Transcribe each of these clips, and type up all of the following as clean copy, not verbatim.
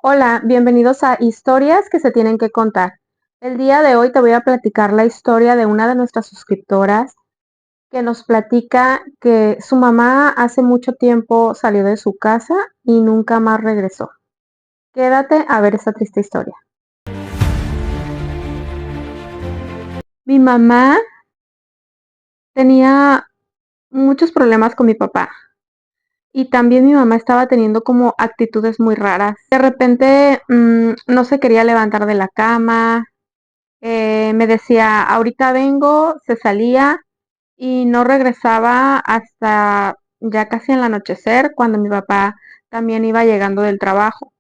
Hola, bienvenidos a Historias que se tienen que contar. El día de hoy te voy a platicar la historia de una de nuestras suscriptoras que nos platica que su mamá hace mucho tiempo salió de su casa y nunca más regresó. Quédate a ver esta triste historia. Mi mamá tenía muchos problemas con mi papá y también mi mamá estaba teniendo como actitudes muy raras. De repente no se quería levantar de la cama. Me decía, ahorita vengo, se salía y no regresaba hasta ya casi en el anochecer, cuando mi papá también iba llegando del trabajo.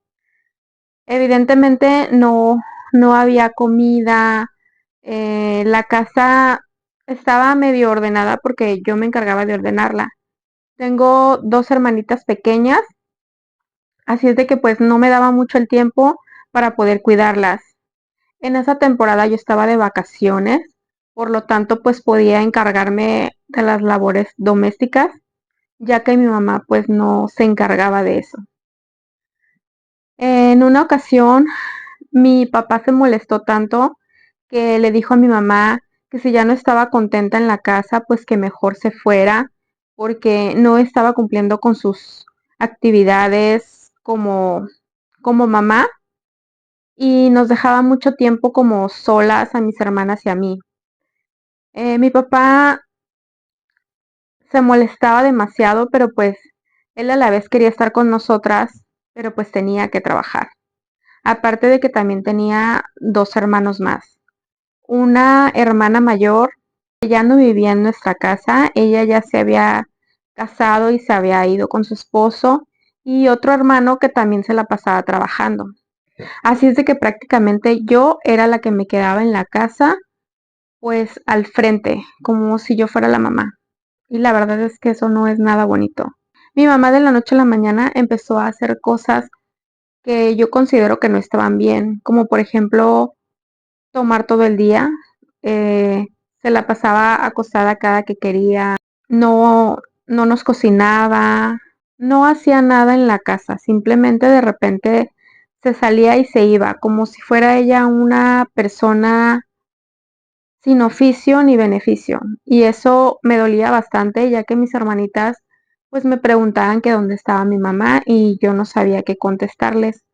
Evidentemente no había comida, la casa estaba medio ordenada porque yo me encargaba de ordenarla. Tengo dos hermanitas pequeñas, así es de que pues no me daba mucho el tiempo para poder cuidarlas. En esa temporada yo estaba de vacaciones, por lo tanto pues podía encargarme de las labores domésticas, ya que mi mamá pues no se encargaba de eso. En una ocasión mi papá se molestó tanto que le dijo a mi mamá que si ya no estaba contenta en la casa, pues que mejor se fuera, porque no estaba cumpliendo con sus actividades como mamá y nos dejaba mucho tiempo como solas a mis hermanas y a mí. Mi papá se molestaba demasiado, pero pues él a la vez quería estar con nosotras, pero pues tenía que trabajar. Aparte de que también tenía dos hermanos más. Una hermana mayor que ya no vivía en nuestra casa, ella ya se había casado y se había ido con su esposo, y otro hermano que también se la pasaba trabajando. Así es de que prácticamente yo era la que me quedaba en la casa, pues al frente, como si yo fuera la mamá. Y la verdad es que eso no es nada bonito. Mi mamá de la noche a la mañana empezó a hacer cosas que yo considero que no estaban bien, como por ejemplo tomar todo el día. eh, Se la pasaba acostada cada que quería, no nos cocinaba, no hacía nada en la casa, simplemente de repente se salía y se iba, como si fuera ella una persona sin oficio ni beneficio. Y eso me dolía bastante, ya que mis hermanitas pues me preguntaban que dónde estaba mi mamá y yo no sabía qué contestarles.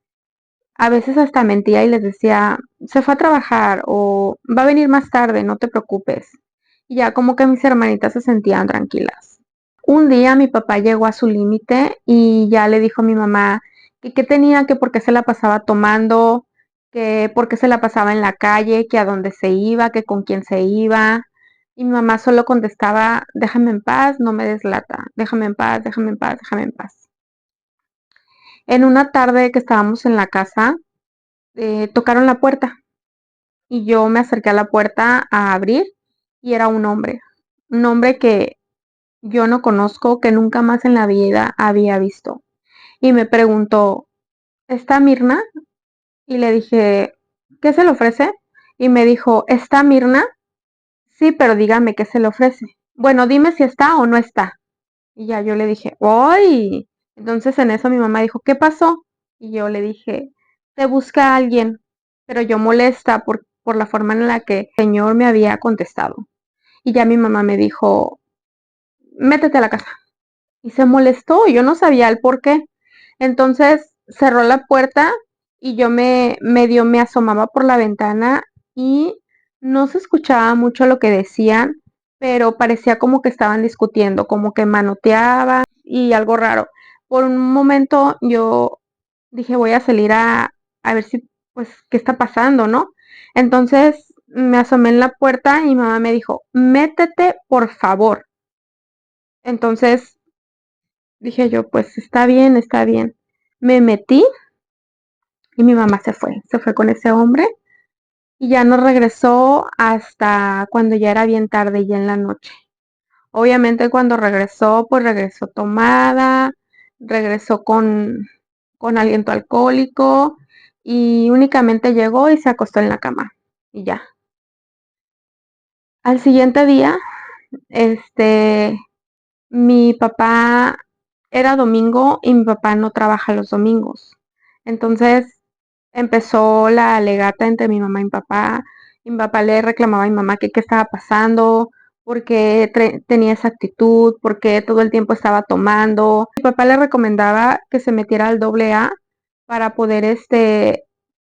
A veces hasta mentía y les decía, se fue a trabajar o va a venir más tarde, no te preocupes. Y ya como que mis hermanitas se sentían tranquilas. Un día mi papá llegó a su límite y ya le dijo a mi mamá que qué tenía, que por qué se la pasaba tomando, que por qué se la pasaba en la calle, que a dónde se iba, que con quién se iba. Y mi mamá solo contestaba, déjame en paz, no me des lata, déjame en paz, déjame en paz, déjame en paz. En una tarde que estábamos en la casa, tocaron la puerta y yo me acerqué a la puerta a abrir y era un hombre que yo no conozco, que nunca más en la vida había visto. Y me preguntó, ¿está Mirna? Y le dije, ¿qué se le ofrece? Y me dijo, ¿está Mirna? Sí, pero dígame qué se le ofrece. Bueno, dime si está o no está. Y ya yo le dije, ¡ay! Entonces en eso mi mamá dijo, ¿qué pasó? Y yo le dije, te busca a alguien, pero yo molesta por la forma en la que el señor me había contestado. Y ya mi mamá me dijo, métete a la casa. Y se molestó, yo no sabía el por qué. Entonces cerró la puerta y yo medio me asomaba por la ventana y no se escuchaba mucho lo que decían, pero parecía como que estaban discutiendo, como que manoteaban y algo raro. Por un momento yo dije, voy a salir a ver si, pues, qué está pasando, ¿no? Entonces me asomé en la puerta y mi mamá me dijo, métete, por favor. Entonces dije yo, pues está bien, está bien. Me metí y mi mamá se fue con ese hombre y ya no regresó hasta cuando ya era bien tarde, ya en la noche. Obviamente cuando regresó, pues regresó tomada, regresó con aliento alcohólico y únicamente llegó y se acostó en la cama y ya. Al siguiente día, este, mi papá era domingo y mi papá no trabaja los domingos. Entonces empezó la alegata entre mi mamá y mi papá. Y mi papá le reclamaba a mi mamá que qué estaba pasando, por qué tenía esa actitud, por qué todo el tiempo estaba tomando. Mi papá le recomendaba que se metiera al AA para poder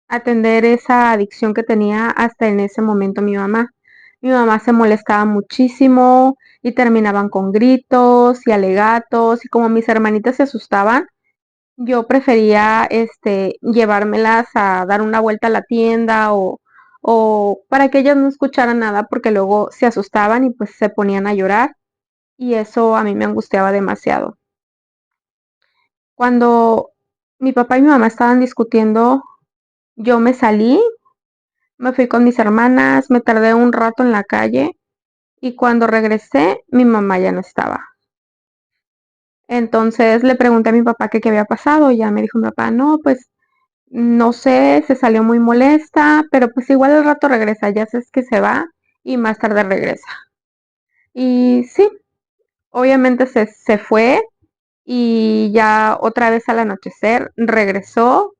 atender esa adicción que tenía hasta en ese momento mi mamá. Mi mamá se molestaba muchísimo y terminaban con gritos y alegatos y como mis hermanitas se asustaban, yo prefería llevármelas a dar una vuelta a la tienda o para que ellas no escucharan nada porque luego se asustaban y pues se ponían a llorar y eso a mí me angustiaba demasiado. Cuando mi papá y mi mamá estaban discutiendo, yo me salí, me fui con mis hermanas, me tardé un rato en la calle y cuando regresé mi mamá ya no estaba. Entonces le pregunté a mi papá qué había pasado y ya me dijo mi papá, no, pues no sé, se salió muy molesta, pero pues igual al rato regresa, ya sabes que se va y más tarde regresa. Y sí, obviamente se fue y ya otra vez al anochecer regresó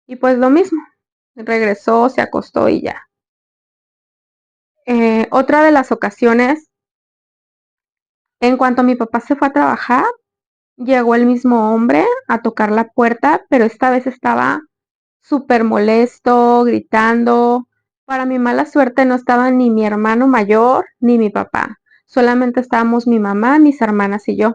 y pues lo mismo, regresó, se acostó y ya. Otra de las ocasiones, en cuanto mi papá se fue a trabajar, llegó el mismo hombre a tocar la puerta, pero esta vez estaba súper molesto, gritando. Para mi mala suerte no estaba ni mi hermano mayor ni mi papá. Solamente estábamos mi mamá, mis hermanas y yo.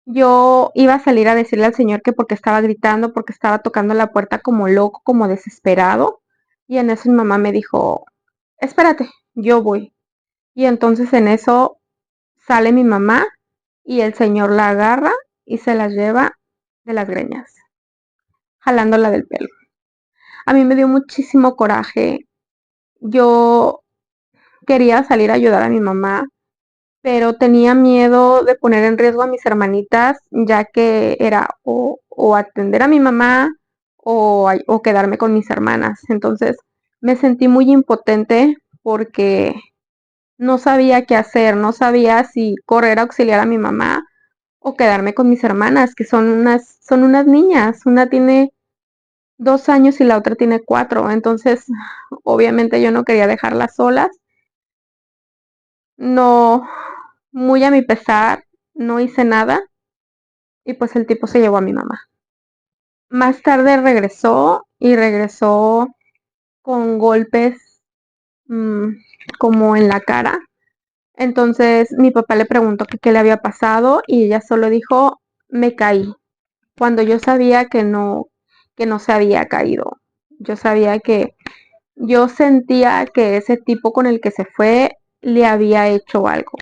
Yo iba a salir a decirle al señor que porque estaba gritando, porque estaba tocando la puerta como loco, como desesperado. Y en eso mi mamá me dijo, espérate, yo voy. Y entonces en eso sale mi mamá y el señor la agarra y se la lleva de las greñas, jalándola del pelo. A mí me dio muchísimo coraje. Yo quería salir a ayudar a mi mamá, pero tenía miedo de poner en riesgo a mis hermanitas, ya que era o atender a mi mamá o quedarme con mis hermanas. Entonces me sentí muy impotente porque no sabía qué hacer, no sabía si correr a auxiliar a mi mamá o quedarme con mis hermanas, que son unas niñas. Una tiene 2 años y la otra tiene 4. Entonces, obviamente yo no quería dejarlas solas. No, muy a mi pesar, no hice nada y pues el tipo se llevó a mi mamá. Más tarde regresó y regresó con golpes mmm, como en la cara. Entonces mi papá le preguntó que qué le había pasado y ella solo dijo, me caí, cuando yo sabía que no se había caído. Yo sabía que yo sentía que ese tipo con el que se fue le había hecho algo.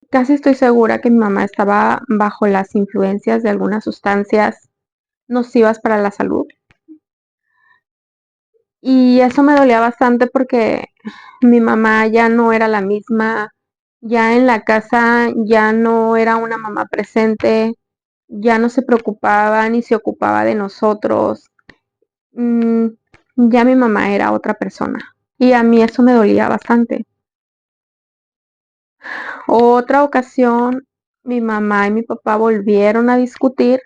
Casi estoy segura que mi mamá estaba bajo las influencias de algunas sustancias nocivas para la salud. Y eso me dolía bastante porque mi mamá ya no era la misma, ya en la casa ya no era una mamá presente, ya no se preocupaba ni se ocupaba de nosotros. Mm, ya mi mamá era otra persona. Y a mí eso me dolía bastante. Otra ocasión, mi mamá y mi papá volvieron a discutir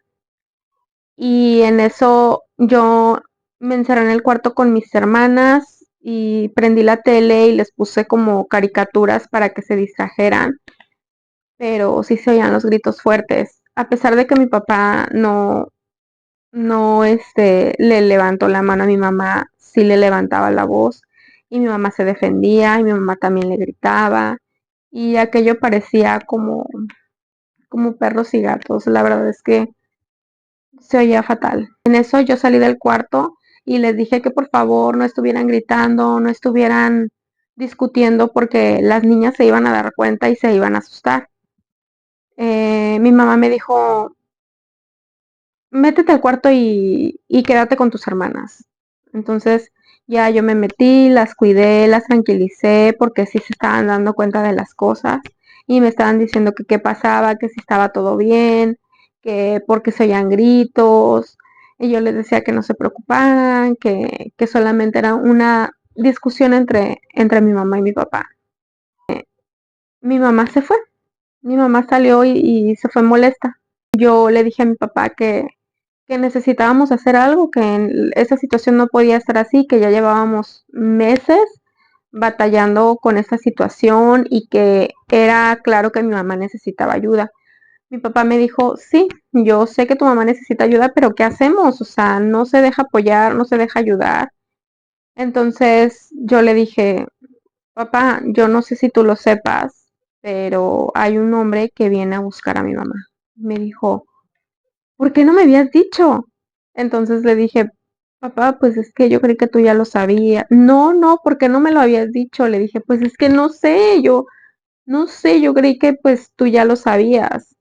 y en eso yo me encerré en el cuarto con mis hermanas y prendí la tele y les puse como caricaturas para que se distrajeran, pero sí se oían los gritos fuertes. A pesar de que mi papá no le levantó la mano a mi mamá, sí le levantaba la voz y mi mamá se defendía y mi mamá también le gritaba y aquello parecía como perros y gatos. La verdad es que se oía fatal. En eso yo salí del cuarto y les dije que por favor no estuvieran gritando, no estuvieran discutiendo porque las niñas se iban a dar cuenta y se iban a asustar. Mi mamá me dijo, métete al cuarto y quédate con tus hermanas. Entonces ya yo me metí, las cuidé, las tranquilicé porque sí se estaban dando cuenta de las cosas y me estaban diciendo que qué pasaba, que si estaba todo bien, que porque se oían gritos. Y yo les decía que no se preocuparan, que solamente era una discusión entre mi mamá y mi papá. Mi mamá se fue, mi mamá salió y se fue molesta. Yo le dije a mi papá que que necesitábamos hacer algo, que esa situación no podía estar así, que ya llevábamos meses batallando con esta situación y que era claro que mi mamá necesitaba ayuda. Mi papá me dijo, sí, yo sé que tu mamá necesita ayuda, pero ¿qué hacemos? O sea, no se deja apoyar, no se deja ayudar. Entonces yo le dije, papá, yo no sé si tú lo sepas, pero hay un hombre que viene a buscar a mi mamá. Me dijo, ¿por qué no me habías dicho? Entonces le dije, papá, pues es que yo creí que tú ya lo sabías. No, no, ¿por qué no me lo habías dicho? Le dije, pues es que no sé, yo no sé, yo creí que pues tú ya lo sabías.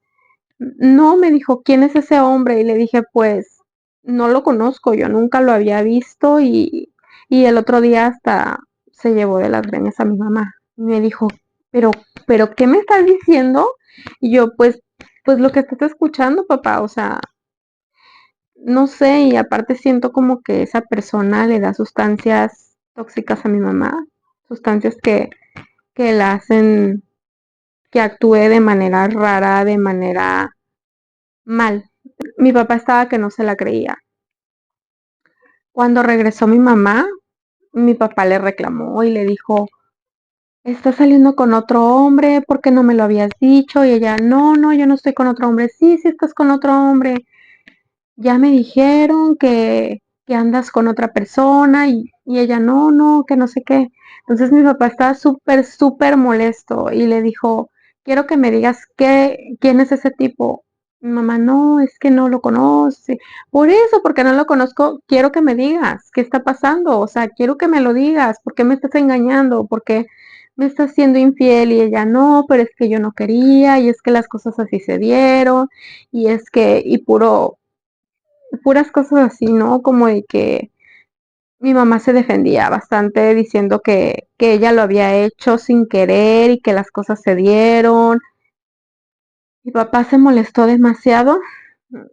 No, me dijo, ¿quién es ese hombre? Y le dije, pues no lo conozco, yo nunca lo había visto y el otro día hasta se llevó de las greñas a mi mamá. Y me dijo, pero, pero, ¿qué me estás diciendo? Y yo, pues lo que estás escuchando, papá, o sea, no sé, y aparte siento como que esa persona le da sustancias tóxicas a mi mamá, sustancias que la hacen que actúe de manera rara, de manera mal. Mi papá estaba que no se la creía. Cuando regresó mi mamá, mi papá le reclamó y le dijo, ¿estás saliendo con otro hombre? ¿Por qué no me lo habías dicho? Y ella, no, no, yo no estoy con otro hombre. Sí, sí estás con otro hombre. Ya me dijeron que andas con otra persona y ella, no, no, que no sé qué. Entonces mi papá estaba súper, súper molesto y le dijo, quiero que me digas quién es ese tipo. Mi mamá, no, es que no lo conoce. Por eso, porque no lo conozco, quiero que me digas qué está pasando. O sea, quiero que me lo digas. ¿Por qué me estás engañando? ¿Por qué me estás siendo infiel? Y ella, no, pero es que yo no quería y es que las cosas así se dieron y es que, y puras cosas así, ¿no? Como de que mi mamá se defendía bastante diciendo que ella lo había hecho sin querer y que las cosas se dieron. Mi papá se molestó demasiado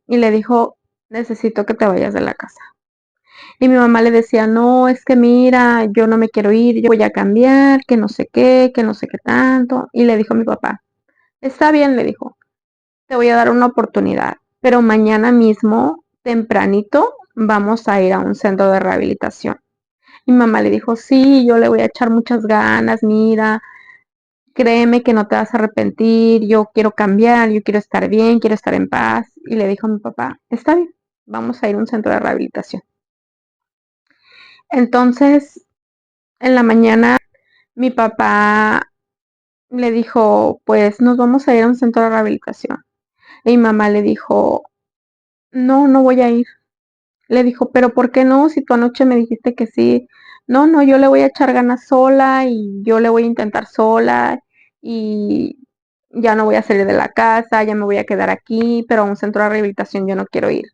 y le dijo, necesito que te vayas de la casa. Y mi mamá le decía, no, es que mira, yo no me quiero ir, yo voy a cambiar, que no sé qué tanto. Y le dijo a mi papá, está bien, le dijo, te voy a dar una oportunidad, pero mañana mismo, tempranito, vamos a ir a un centro de rehabilitación. Mi mamá le dijo, sí, yo le voy a echar muchas ganas, mira, créeme que no te vas a arrepentir, yo quiero cambiar, yo quiero estar bien, quiero estar en paz. Y le dijo a mi papá, está bien, vamos a ir a un centro de rehabilitación. Entonces, en la mañana, mi papá le dijo, pues nos vamos a ir a un centro de rehabilitación. Y mi mamá le dijo, no, no voy a ir. Le dijo, pero ¿por qué no? Si tú anoche me dijiste que sí. No, no, yo le voy a echar ganas sola y yo le voy a intentar sola y ya no voy a salir de la casa, ya me voy a quedar aquí, pero a un centro de rehabilitación yo no quiero ir.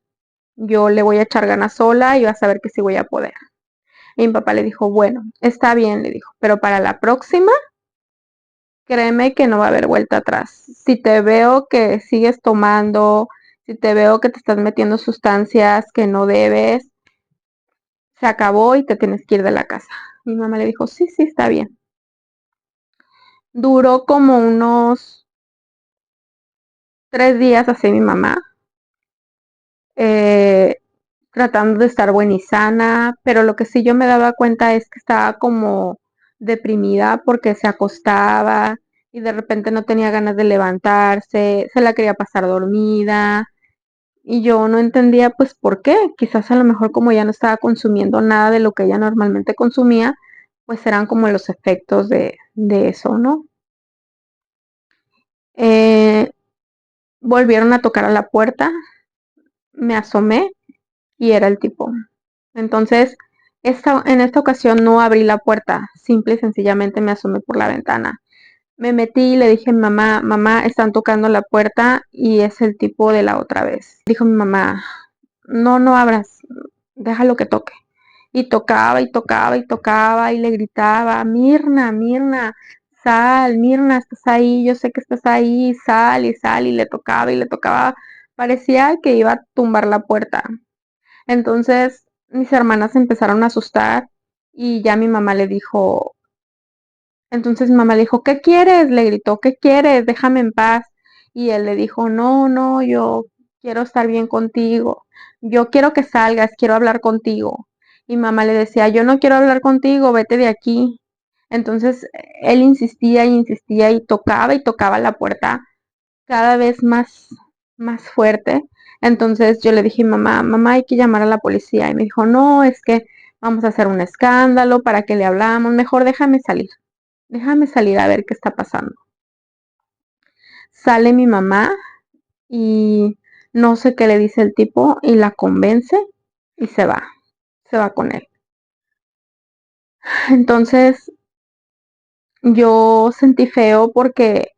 Yo le voy a echar ganas sola y vas a ver que sí voy a poder. Y mi papá le dijo, bueno, está bien, le dijo, pero para la próxima, créeme que no va a haber vuelta atrás. Si te veo que sigues tomando, si te veo que te estás metiendo sustancias que no debes, se acabó y te tienes que ir de la casa. Mi mamá le dijo, sí, sí, está bien. Duró como unos 3 días así mi mamá, eh, tratando de estar buena y sana, pero lo que sí yo me daba cuenta es que estaba como deprimida porque se acostaba y de repente no tenía ganas de levantarse, se la quería pasar dormida y yo no entendía pues por qué. Quizás a lo mejor como ya no estaba consumiendo nada de lo que ella normalmente consumía, pues eran como los efectos de eso, ¿no? Eh, Volvieron a tocar a la puerta, me asomé y era el tipo. Entonces, en esta ocasión no abrí la puerta, simple y sencillamente me asomé por la ventana. Me metí y le dije, mamá, mamá, están tocando la puerta y es el tipo de la otra vez. Dijo mi mamá, no, no abras, déjalo que toque. Y tocaba y tocaba y tocaba y le gritaba, Mirna, Mirna, sal, Mirna, estás ahí, yo sé que estás ahí, sal y sal y le tocaba y le tocaba. Parecía que iba a tumbar la puerta. Entonces mis hermanas se empezaron a asustar y ya mi mamá le dijo, entonces mi mamá le dijo, ¿qué quieres? Le gritó, ¿qué quieres? Déjame en paz. Y él le dijo, no, no, yo quiero estar bien contigo. yo quiero que salgas, quiero hablar contigo. Y mamá le decía, yo no quiero hablar contigo, vete de aquí. Entonces él insistía y tocaba la puerta cada vez más fuerte. Entonces yo le dije, mamá, hay que llamar a la policía. Y me dijo, no, es que vamos a hacer un escándalo, ¿para qué le hablamos? Mejor déjame salir a ver qué está pasando. Sale mi mamá y no sé qué le dice el tipo y la convence y se va con él. Entonces yo sentí feo porque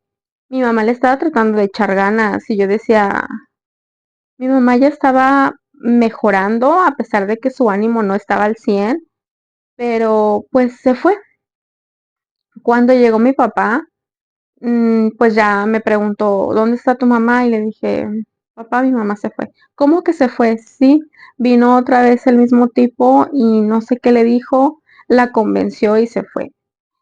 mi mamá le estaba tratando de echar ganas y yo decía, mi mamá ya estaba mejorando a pesar de que su ánimo no estaba al 100, pero pues se fue. Cuando llegó mi papá, pues ya me preguntó, ¿dónde está tu mamá? Y le dije, papá, mi mamá se fue. ¿Cómo que se fue? Sí, vino otra vez el mismo tipo y no sé qué le dijo, la convenció y se fue.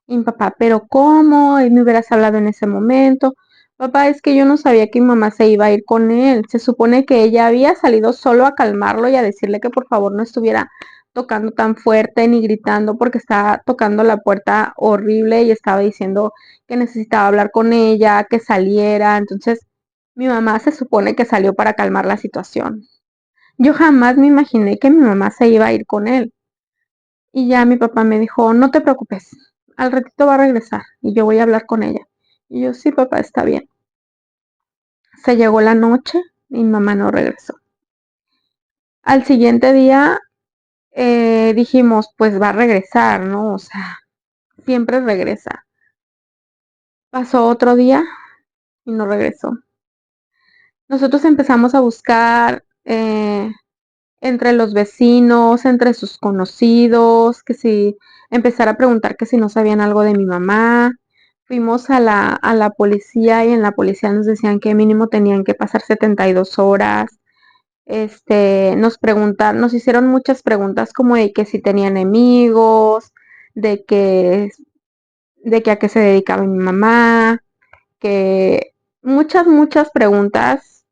Y mi papá, pero ¿cómo? Y me hubieras hablado en ese momento. Papá, es que yo no sabía que mi mamá se iba a ir con él. Se supone que ella había salido solo a calmarlo y a decirle que por favor no estuviera tocando tan fuerte ni gritando porque estaba tocando la puerta horrible y estaba diciendo que necesitaba hablar con ella, que saliera. Entonces, mi mamá se supone que salió para calmar la situación. Yo jamás me imaginé que mi mamá se iba a ir con él. Y ya mi papá me dijo, no te preocupes, al ratito va a regresar y yo voy a hablar con ella. Y yo, sí, papá, está bien. Se llegó la noche y mi mamá no regresó. Al siguiente día dijimos, pues va a regresar, ¿no? O sea, siempre regresa. Pasó otro día y no regresó. Nosotros empezamos a buscar entre los vecinos, entre sus conocidos, que si empezar a preguntar que si no sabían algo de mi mamá. Fuimos a la policía y en la policía nos decían que mínimo tenían que pasar 72 horas. Nos hicieron muchas preguntas como de que si tenía enemigos, de que, de que a qué se dedicaba mi mamá, que muchas preguntas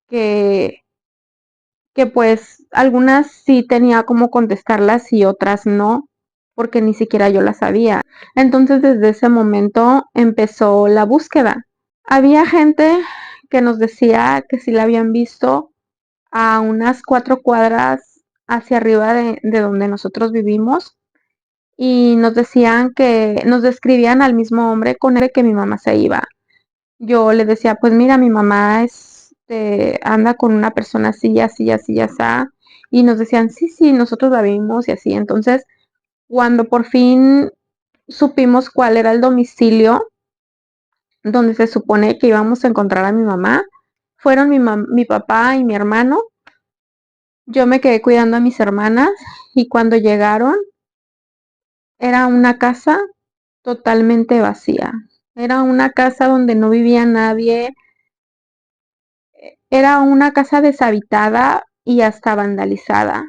que pues algunas sí tenía como contestarlas y otras no, porque ni siquiera yo las sabía. Entonces desde ese momento empezó la búsqueda. Había gente que nos decía que si la habían visto a unas 4 cuadras hacia arriba de donde nosotros vivimos y nos decían que nos describían al mismo hombre con el que mi mamá se iba. Yo le decía, pues mira, mi mamá anda con una persona así, así, así, así. Y nos decían, sí, sí, nosotros la vimos y así. Entonces, cuando por fin supimos cuál era el domicilio donde se supone que íbamos a encontrar a mi mamá, fueron mi papá y mi hermano. Yo me quedé cuidando a mis hermanas y cuando llegaron era una casa totalmente vacía. Era una casa donde no vivía nadie. Era una casa deshabitada y hasta vandalizada,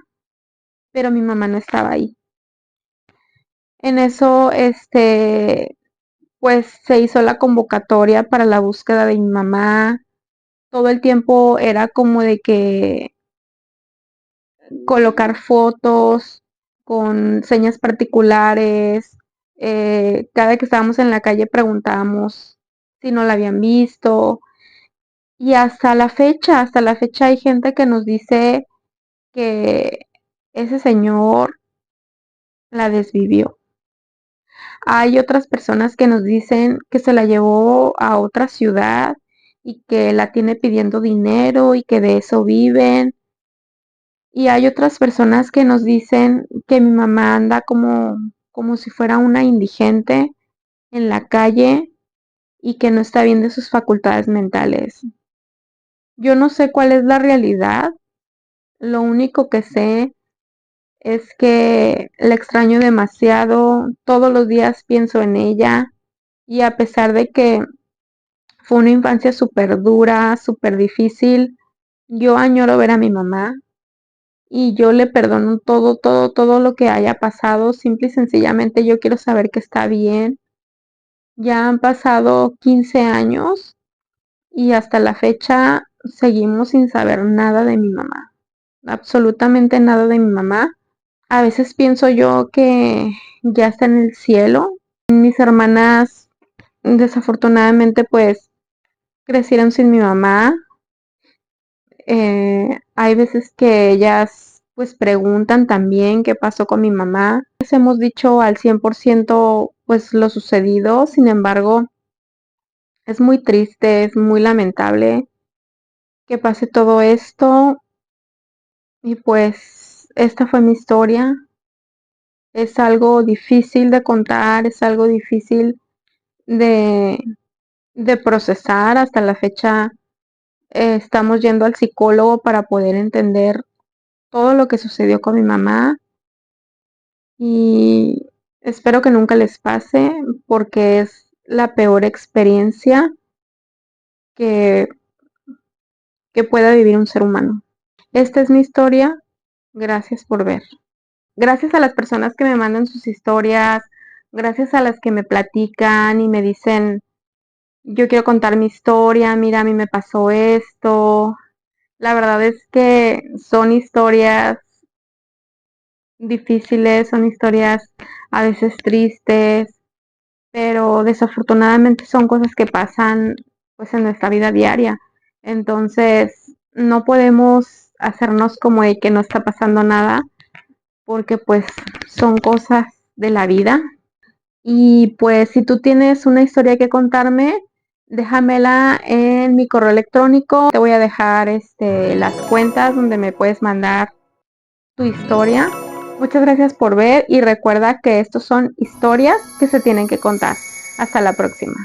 pero mi mamá no estaba ahí. En eso, pues se hizo la convocatoria para la búsqueda de mi mamá. Todo el tiempo era como de que colocar fotos con señas particulares. Cada que estábamos en la calle preguntábamos si no la habían visto. Y hasta la fecha hay gente que nos dice que ese señor la desvivió. Hay otras personas que nos dicen que se la llevó a otra ciudad y que la tiene pidiendo dinero y que de eso viven. Y hay otras personas que nos dicen que mi mamá anda como si fuera una indigente en la calle y que no está bien de sus facultades mentales. Yo no sé cuál es la realidad. Lo único que sé es que la extraño demasiado, todos los días pienso en ella y a pesar de que fue una infancia súper dura, súper difícil, yo añoro ver a mi mamá y yo le perdono todo lo que haya pasado, simple y sencillamente yo quiero saber que está bien. Ya han pasado 15 años y hasta la fecha seguimos sin saber nada de mi mamá. absolutamente nada de mi mamá. A veces pienso yo que ya está en el cielo. Mis hermanas desafortunadamente pues crecieron sin mi mamá. Hay veces que ellas pues preguntan también qué pasó con mi mamá. Les hemos dicho al 100% pues lo sucedido, sin embargo es muy triste, es muy lamentable que pase todo esto y pues esta fue mi historia. Es algo difícil de contar, es algo difícil de, de procesar. Hasta la fecha estamos yendo al psicólogo para poder entender todo lo que sucedió con mi mamá y espero que nunca les pase porque es la peor experiencia que, que pueda vivir un ser humano. Esta es mi historia. Gracias por ver. Gracias a las personas que me mandan sus historias, gracias a las que me platican y me dicen, yo quiero contar mi historia, mira, a mí me pasó esto. La verdad es que son historias difíciles, son historias a veces tristes, pero desafortunadamente son cosas que pasan pues en nuestra vida diaria. Entonces, no podemos hacernos como de que no está pasando nada, porque pues son cosas de la vida. Y pues si tú tienes una historia que contarme, déjamela en mi correo electrónico. Te voy a dejar las cuentas donde me puedes mandar tu historia. Muchas gracias por ver y recuerda que estos son historias que se tienen que contar. Hasta la próxima.